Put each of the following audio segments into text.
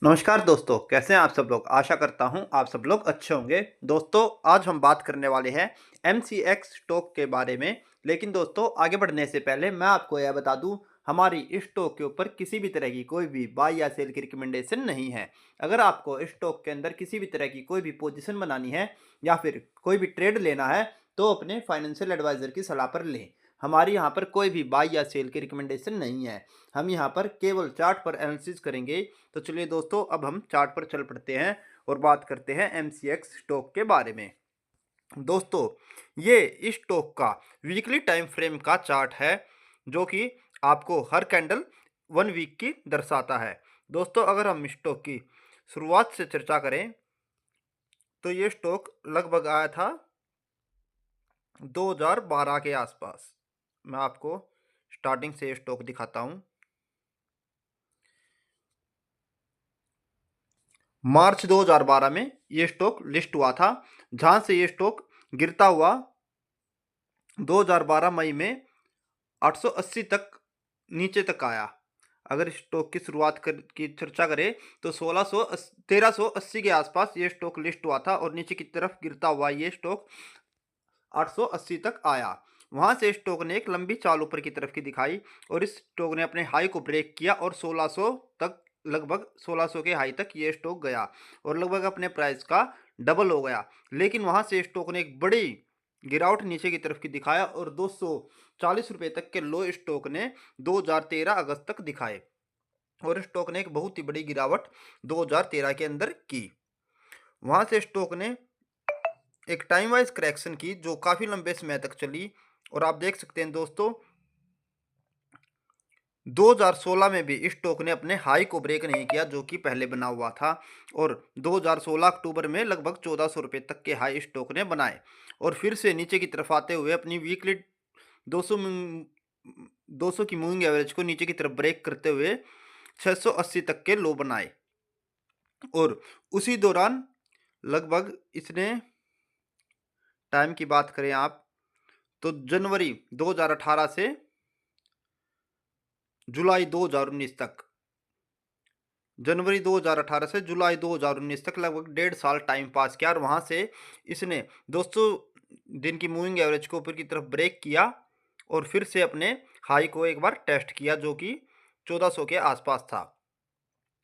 नमस्कार दोस्तों, कैसे हैं आप सब लोग। आशा करता हूं आप सब लोग अच्छे होंगे। दोस्तों, आज हम बात करने वाले हैं एमसीएक्स स्टॉक के बारे में। लेकिन दोस्तों, आगे बढ़ने से पहले मैं आपको यह बता दूं, हमारी इस स्टॉक के ऊपर किसी भी तरह की कोई भी बाय या सेल की रिकमेंडेशन नहीं है। अगर आपको इस स्टॉक के अंदर किसी भी तरह की कोई भी पोजीशन बनानी है या फिर कोई भी ट्रेड लेना है तो अपने फाइनेंशियल एडवाइजर की सलाह पर लें। हमारी यहाँ पर कोई भी बाय या सेल की रिकमेंडेशन नहीं है। हम यहाँ पर केवल चार्ट पर एनालिसिस करेंगे। तो चलिए दोस्तों, अब हम चार्ट पर चल पड़ते हैं और बात करते हैं एमसीएक्स स्टॉक के बारे में। दोस्तों, ये इस स्टॉक का वीकली टाइम फ्रेम का चार्ट है, जो कि आपको हर कैंडल 1 वीक की दर्शाता है। दोस्तों, अगर हम इस स्टॉक की शुरुआत से चर्चा करें तो ये स्टॉक लगभग आया था 2012 के आसपास। मैं आपको स्टार्टिंग से ये स्टॉक दिखाता हूँ। मार्च 2012 में ये स्टॉक लिस्ट हुआ था, जहां से ये स्टॉक गिरता हुआ 2012 मई में 880 तक नीचे तक आया। अगर इस स्टॉक की की चर्चा करें तो 1380 के आसपास ये स्टॉक लिस्ट हुआ था और नीचे की तरफ गिरता हुआ ये स्टॉक 880 तक आया। वहां से स्टॉक ने एक लंबी चाल ऊपर की तरफ की दिखाई और इस स्टॉक ने अपने हाई को ब्रेक किया और 1600 तक, लगभग 1600 के हाई तक ये स्टॉक गया और लगभग अपने प्राइस का डबल हो गया। लेकिन वहां से स्टॉक ने एक बड़ी गिरावट नीचे की तरफ की दिखाया और 240 रुपए तक के लो स्टॉक ने 2013 अगस्त तक दिखाए और स्टॉक ने एक बहुत ही बड़ी गिरावट 2013 के अंदर की। वहां से स्टॉक ने एक टाइम वाइज करेक्शन की जो काफ़ी लंबे समय तक चली और आप देख सकते हैं दोस्तों, 2016 में भी इस स्टॉक ने अपने हाई को ब्रेक नहीं किया जो कि पहले बना हुआ था और 2016 अक्टूबर में लगभग 1400 रुपये तक के हाई स्टॉक ने बनाए और फिर से नीचे की तरफ आते हुए अपनी वीकली 200 200 की मूविंग एवरेज को नीचे की तरफ ब्रेक करते हुए 680 तक के लो बनाए और उसी दौरान लगभग इसने, टाइम की बात करें आप तो जनवरी 2018 से जुलाई 2019 तक, जनवरी 2018 से जुलाई 2019 तक लगभग 1.5 साल टाइम पास किया और वहां से इसने 200 दिन की मूविंग एवरेज को ऊपर की तरफ ब्रेक किया और फिर से अपने हाई को एक बार टेस्ट किया जो कि 1400 के आसपास था,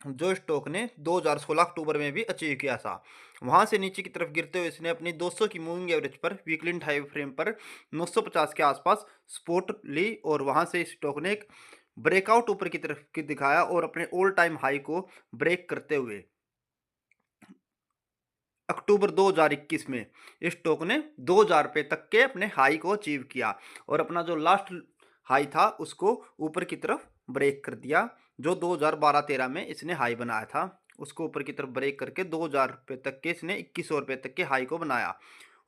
जो स्टॉक ने 2016 अक्टूबर में भी अचीव किया था। वहां से नीचे की तरफ गिरते हुए इसने अपनी 200 की मूविंग एवरेज पर वीकली टाइम फ्रेम पर 950 के आसपास सपोर्ट ली और वहां से स्टॉक ने एक ब्रेकआउट ऊपर की तरफ की दिखाया और अपने ऑल टाइम हाई को ब्रेक करते हुए अक्टूबर 2021 में इस स्टॉक ने 2000 रुपये तक के अपने हाई को अचीव किया और अपना जो लास्ट हाई था उसको ऊपर की तरफ ब्रेक कर दिया। जो 2012-13 में इसने हाई बनाया था उसको ऊपर की तरफ ब्रेक करके 2000 रुपये तक के इसने 2100 रुपये तक के हाई को बनाया।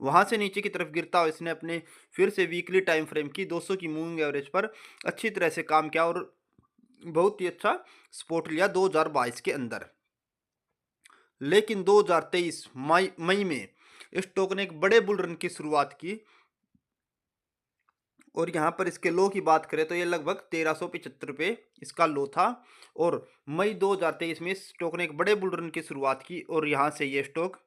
वहां से नीचे की तरफ गिरता हुआ इसने अपने फिर से वीकली टाइम फ्रेम की 200 की मूविंग एवरेज पर अच्छी तरह से काम किया और बहुत ही अच्छा सपोर्ट लिया 2022 के अंदर। लेकिन 2023 मई में स्टॉक ने एक बड़े बुल रन की शुरुआत की और यहाँ पर इसके लो की बात करें तो ये लगभग 1375 रुपये इसका लो था और मई 2023 में इस स्टॉक ने एक बड़े बुल रन की शुरुआत की और यहाँ से ये स्टॉक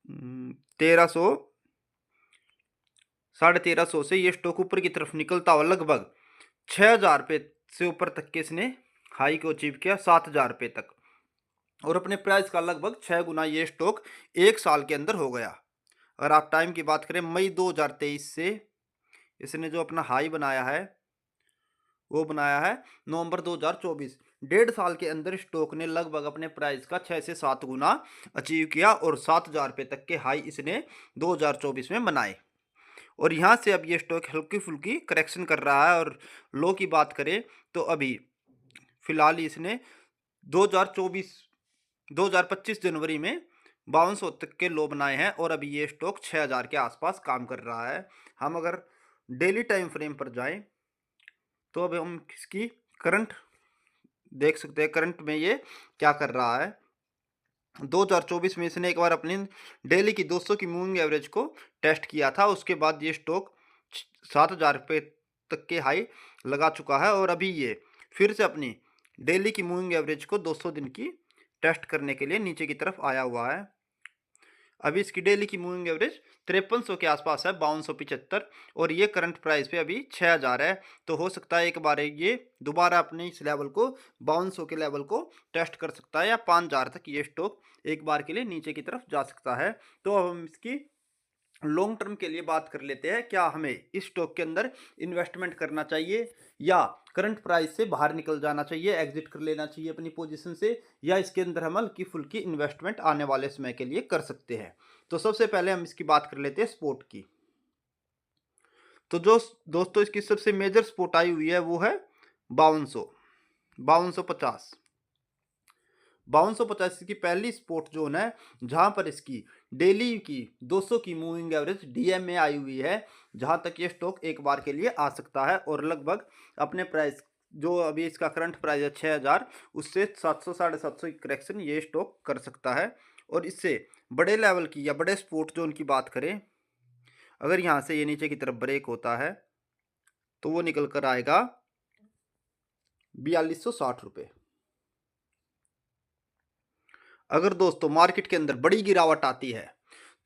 1300, 1350 से ये स्टॉक ऊपर की तरफ निकलता हुआ लगभग 6000 रुपये से ऊपर तक के इसने हाई को अचीव किया, 7000 रुपये तक, और अपने प्राइस का लगभग 6 गुना ये स्टॉक एक साल के अंदर हो गया। अगर आप टाइम की बात करें मई 2023 से इसने जो अपना हाई बनाया है वो बनाया है नवंबर 2024। 1.5 साल के अंदर स्टॉक ने लगभग अपने प्राइस का 6 से 7 गुना अचीव किया और 7000 रुपये तक के हाई इसने 2024 में बनाए और यहाँ से अब ये स्टॉक हल्की फुल्की करेक्शन कर रहा है और लो की बात करें तो अभी फिलहाल इसने 2024 2025 जनवरी में 5200 तक के लो बनाए हैं और अभी ये स्टॉक 6000 के आसपास काम कर रहा है। हम अगर डेली टाइम फ्रेम पर जाएं तो अब हम इसकी करंट देख सकते हैं, करंट में ये क्या कर रहा है। 2024 में इसने एक बार अपनी डेली की 200 की मूविंग एवरेज को टेस्ट किया था, उसके बाद ये स्टॉक 7000 रुपये तक के हाई लगा चुका है और अभी ये फिर से अपनी डेली की मूविंग एवरेज को 200 दिन की टेस्ट करने के लिए नीचे की तरफ आया हुआ है। अभी इसकी डेली की मूविंग एवरेज 5300 के आसपास है, 5275, और ये करंट प्राइस पे अभी 6000 है। तो हो सकता है एक बार ये दोबारा अपने इस लेवल को 5200 के लेवल को टेस्ट कर सकता है, या 5000 तक ये स्टॉक एक बार के लिए नीचे की तरफ जा सकता है। तो अब हम इसकी लॉन्ग टर्म के लिए बात कर लेते हैं। क्या हमें इस स्टॉक के अंदर इन्वेस्टमेंट करना चाहिए, या करंट प्राइस से बाहर निकल जाना चाहिए, एग्जिट कर लेना चाहिए अपनी पोजीशन से, या इसके अंदर हम हल्की फुल्की इन्वेस्टमेंट आने वाले समय के लिए कर सकते हैं। तो सबसे पहले हम इसकी बात कर लेते हैं सपोर्ट की। तो जो दोस्तों इसकी सबसे मेजर सपोर्ट आई हुई है वो है 5200, 5250। 5250 की पहली स्पोर्ट जोन है, जहां पर इसकी डेली की 200 की मूविंग एवरेज डीएमए आई हुई है, जहां तक ये स्टॉक एक बार के लिए आ सकता है, और लगभग अपने प्राइस जो अभी इसका करंट प्राइस है 6000, उससे 700 750 की करेक्शन ये स्टॉक कर सकता है। और इससे बड़े लेवल की या बड़े स्पोर्ट जोन की बात करें, अगर यहाँ से ये नीचे की तरफ ब्रेक होता है तो वो निकल कर आएगा 4260 रुपये। अगर दोस्तों मार्केट के अंदर बड़ी गिरावट आती है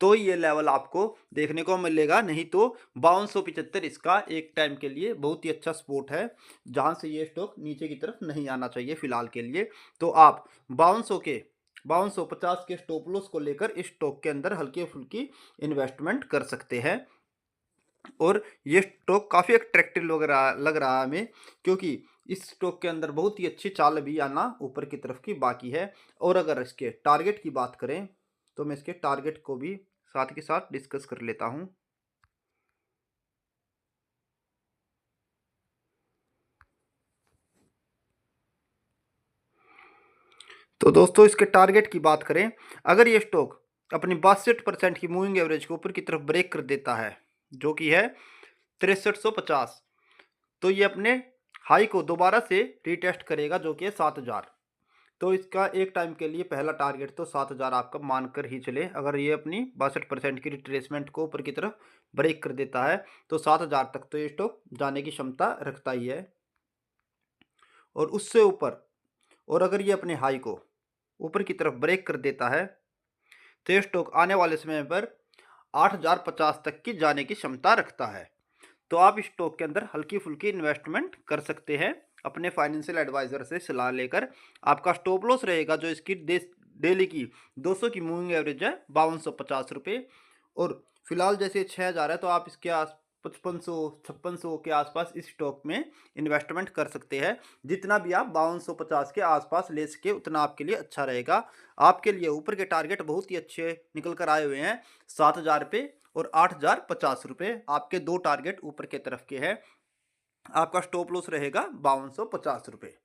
तो ये लेवल आपको देखने को मिलेगा, नहीं तो 5275 इसका एक टाइम के लिए बहुत ही अच्छा सपोर्ट है, जहां से ये स्टॉक नीचे की तरफ नहीं आना चाहिए फिलहाल के लिए। तो आप 5250 के स्टॉप लॉस को लेकर इस स्टॉक के अंदर हल्की फुल्की इन्वेस्टमेंट कर सकते हैं। और ये स्टॉक काफ़ी अट्रैक्टिव लग रहा है हमें, क्योंकि इस स्टॉक के अंदर बहुत ही अच्छी चाल भी आना ऊपर की तरफ की बाकी है। और अगर इसके टारगेट की बात करें तो मैं इसके टारगेट को भी साथ के साथ डिस्कस कर लेता हूं। तो दोस्तों इसके टारगेट की बात करें, अगर ये स्टॉक अपनी 62% की मूविंग एवरेज को ऊपर की तरफ ब्रेक कर देता है, जो कि है 6350, तो ये अपने हाई को दोबारा से रीटेस्ट करेगा, जो कि है 7000। तो इसका एक टाइम के लिए पहला टारगेट तो 7000 आपका मानकर ही चले। अगर ये अपनी 62% की रिट्रेसमेंट को ऊपर की तरफ ब्रेक कर देता है तो 7000 तक तो ये स्टॉक जाने की क्षमता रखता ही है, और उससे ऊपर, और अगर ये अपने हाई को ऊपर की तरफ ब्रेक कर देता है तो ये स्टॉक आने वाले समय पर 8050 तक की जाने की क्षमता रखता है। तो आप इस स्टॉक के अंदर हल्की फुल्की इन्वेस्टमेंट कर सकते हैं अपने फाइनेंशियल एडवाइजर से सलाह लेकर। आपका स्टॉप लॉस रहेगा जो इसकी डेली की 200 की मूविंग एवरेज है 5250 रुपये, और फिलहाल जैसे 6000 है तो आप इसके 5500 5600 के आसपास इस स्टॉक में इन्वेस्टमेंट कर सकते हैं। जितना भी आप 5250 के आसपास ले सके उतना आपके लिए अच्छा रहेगा। आपके लिए ऊपर के टारगेट बहुत ही अच्छे निकल कर आए हुए हैं, 7000 रुपये और 8050 रुपये आपके दो टारगेट ऊपर के तरफ के हैं। आपका स्टॉप लॉस रहेगा 5250 रुपये।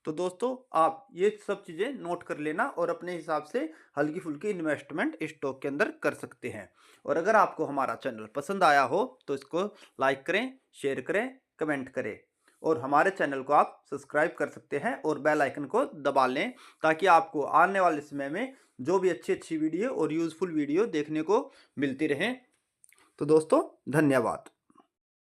तो दोस्तों आप ये सब चीज़ें नोट कर लेना और अपने हिसाब से हल्की फुल्की इन्वेस्टमेंट इस स्टॉक के अंदर कर सकते हैं। और अगर आपको हमारा चैनल पसंद आया हो तो इसको लाइक करें, शेयर करें, कमेंट करें, और हमारे चैनल को आप सब्सक्राइब कर सकते हैं और बेल आइकन को दबा लें, ताकि आपको आने वाले समय में जो भी अच्छी अच्छी वीडियो और यूज़फुल वीडियो देखने को मिलती रहें। तो दोस्तों धन्यवाद।